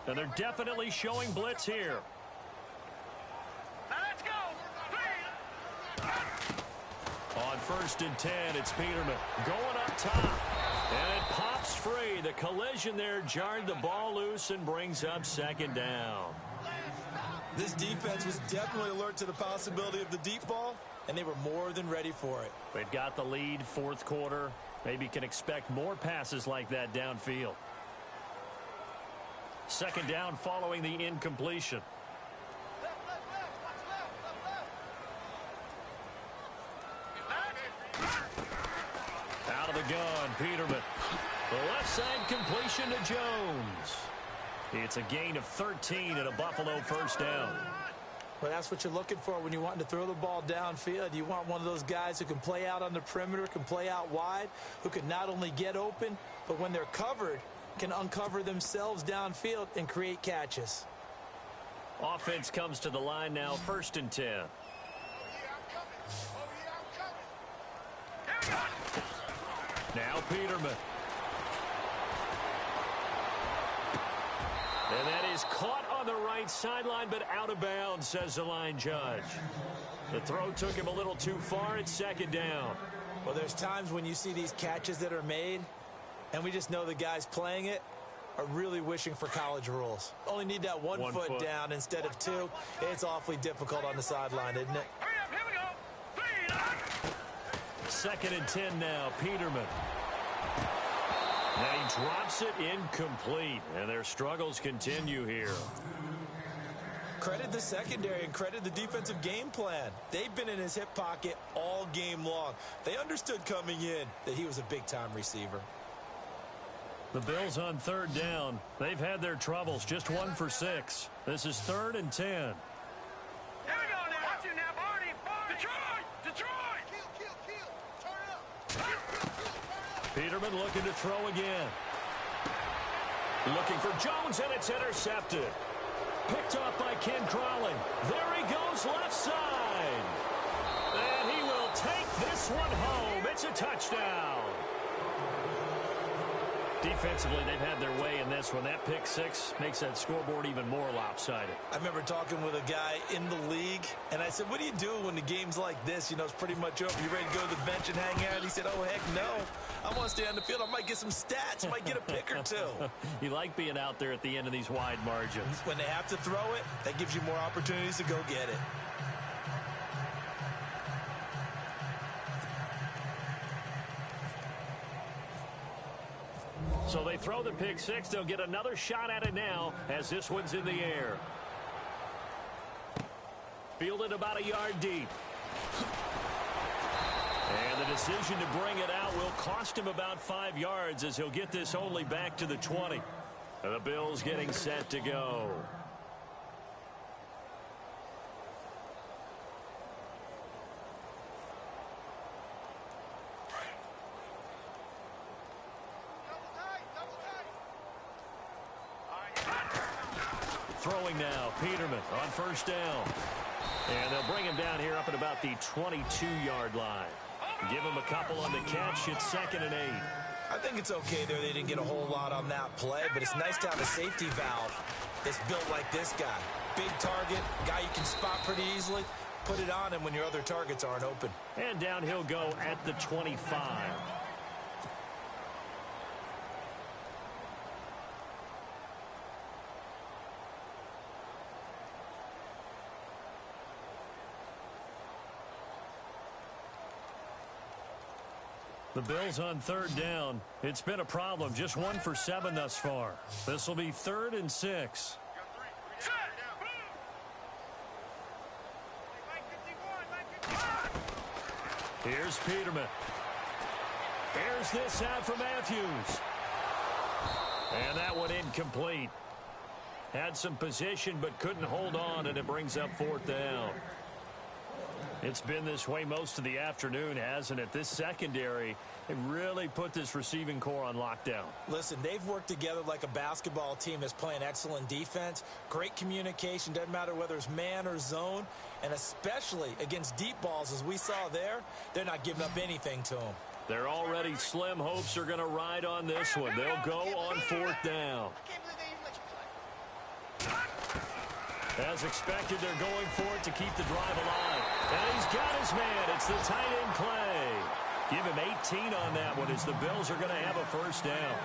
S2: And they're definitely showing blitz here. On 1st and 10, it's Peterman going up top. And it pops free. The collision there jarred the ball loose and brings up 2nd down.
S3: This defense was definitely alert to the possibility of the deep ball, and they were more than ready for it.
S2: They've got the lead, 4th quarter. Maybe can expect more passes like that downfield. 2nd down following the incompletion. Out of the gun, Peterman. The left side Jones. It's a gain of 13 and a Buffalo first down.
S3: Well, that's what you're looking for when you want to throw the ball downfield. You want one of those guys who can play out on the perimeter, can play out wide, who can not only get open, but when they're covered, can uncover themselves downfield and create catches.
S2: Offense comes to the line now, 1st and 10. Now Peterman. And that is caught on the right sideline, but out of bounds, says the line judge. The throw took him a little too far. It's 2nd down.
S3: Well, there's times when you see these catches that are made, and we just know the guys playing it are really wishing for college rules. Only need that one foot down instead of 2. It's awfully difficult on the sideline, isn't it?
S4: Hurry up, here we go.
S2: 2nd and 10 now, Peterman. And he drops it incomplete, and their struggles continue here.
S3: Credit the secondary and credit the defensive game plan. They've been in his hip pocket all game long. They understood coming in that he was a big-time receiver.
S2: The Bills on 3rd down. They've had their troubles, just 1 for 6. This is 3rd and 10.
S4: Here we go now. Watch it now, Barney. Detroit. Turn up.
S2: Peterman looking to throw again. Looking for Jones, and it's intercepted. Picked off by Ken Crawley. There he goes, left side. And he will take this one home. It's a touchdown. Defensively, they've had their way in this one. That pick 6 makes that scoreboard even more lopsided.
S3: I remember talking with a guy in the league, and I said, what do you do when the game's like this? You know, it's pretty much over. You ready to go to the bench and hang out? He said, oh, heck no. I want to stay on the field. I might get some stats. Might get a pick or 2.
S2: You like being out there at the end of these wide margins.
S3: When they have to throw it, that gives you more opportunities to go get it.
S2: So they throw the pick 6. They'll get another shot at it now as this one's in the air. Fielded about a yard deep. And the decision to bring it out will cost him about 5 yards as he'll get this only back to the 20. And the Bills getting set to go. Throwing now, Peterman on 1st down. And they'll bring him down here up at about the 22-yard line. Give him a couple on the catch. It's 2nd and 8.
S3: I think it's okay there. They didn't get a whole lot on that play, but it's nice to have a safety valve that's built like this guy. Big target, guy you can spot pretty easily. Put it on him when your other targets aren't open.
S2: And down he'll go at the 25. The Bills on 3rd down. It's been a problem. Just 1 for 7 thus far. This will be 3rd and 6. Here's Peterman. Here's this out for Matthews. And that one incomplete. Had some position but couldn't hold on, and it brings up 4th down. It's been this way most of the afternoon, hasn't it? This secondary, they really put this receiving core on lockdown.
S3: Listen, they've worked together like a basketball team that's playing excellent defense. Great communication, doesn't matter whether it's man or zone. And especially against deep balls, as we saw there, they're not giving up anything to them.
S2: Their already slim hopes are going to ride on this one. They'll go on 4th down. As expected, they're going for it to keep the drive alive. And he's got his man. It's the tight end play. Give him 18 on that one as the Bills are going to have a 1st down.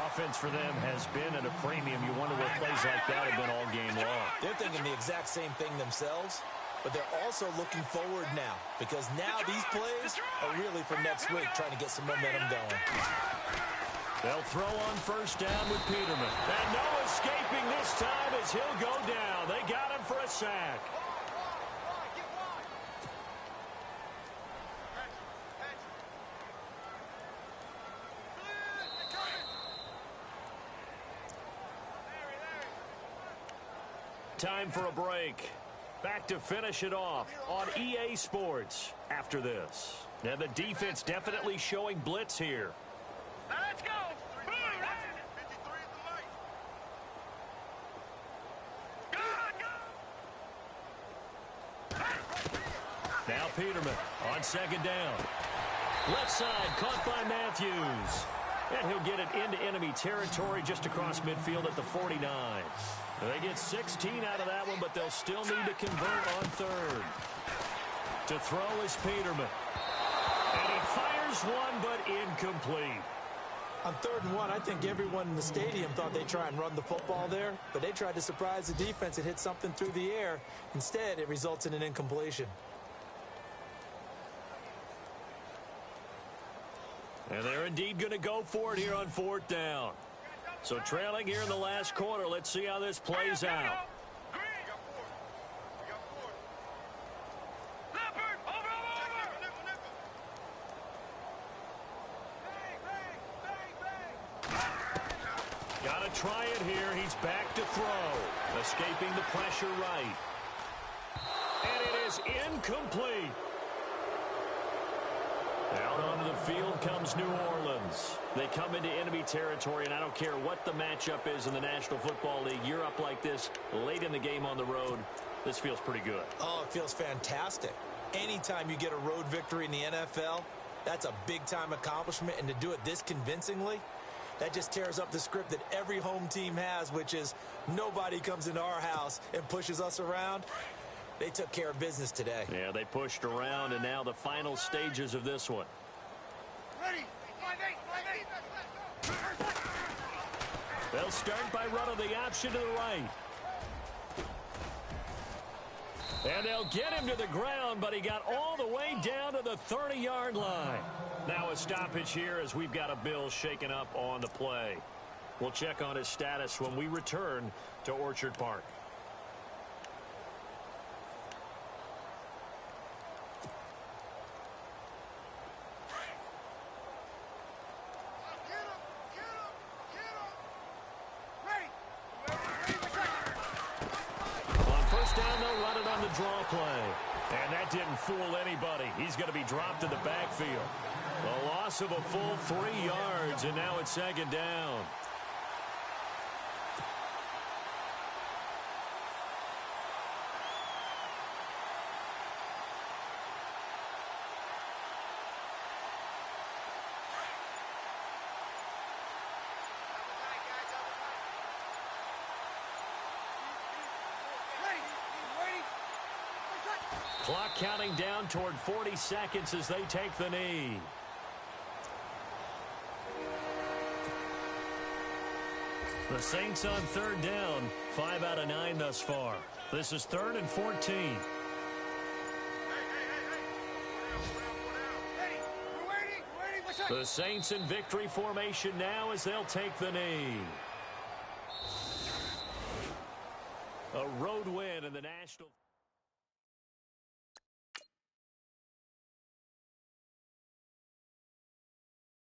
S2: Offense for them has been at a premium. You wonder what plays like that have been all game long.
S3: They're thinking the exact same thing themselves, but they're also looking forward now because now these plays are really for next week, trying to get some momentum going.
S2: They'll throw on 1st down with Peterman. And no escaping this time as he'll go down. They got him for a sack. Time for a break. Back to finish it off on EA Sports after this. Now the defense definitely showing blitz here.
S4: Now let's go.
S2: Now Peterman on second down. Left side caught by Matthews. And he'll get it into enemy territory just across midfield at the 49. They get 16 out of that one, but they'll still need to convert on third. To throw is Peterman. And he fires one, but incomplete.
S3: On 3rd and 1, I think everyone in the stadium thought they'd try and run the football there, but they tried to surprise the defense and hit something through the air. Instead, it results in an incompletion.
S2: And they're indeed going to go for it here on 4th down. So trailing here in the last quarter, let's see how this plays out. Got to try it here. He's back to throw. Escaping the pressure right. And it is incomplete. Out onto the field comes New Orleans. They come into enemy territory, and I don't care what the matchup is in the National Football League. You're up like this late in the game on the road. This feels pretty good.
S3: Oh, it feels fantastic. Anytime you get a road victory in the NFL, that's a big-time accomplishment, and to do it this convincingly, that just tears up the script that every home team has, which is nobody comes into our house and pushes us around. They took care of business today.
S2: Yeah, they pushed around, and now the final stages of this one.
S4: Ready.
S2: They'll start by running the option to the right. And they'll get him to the ground, but he got all the way down to the 30-yard line. Now a stoppage here as we've got a Bill shaken up on the play. We'll check on his status when we return to Orchard Park. Draw play. And that didn't fool anybody. He's going to be dropped in the backfield. A loss of a full 3 yards, and now it's 2nd down. Clock counting down toward 40 seconds as they take the knee. The Saints on 3rd down, 5 out of 9 thus far. This is 3rd and 14. The Saints in victory formation now as they'll take the knee. A road win in the National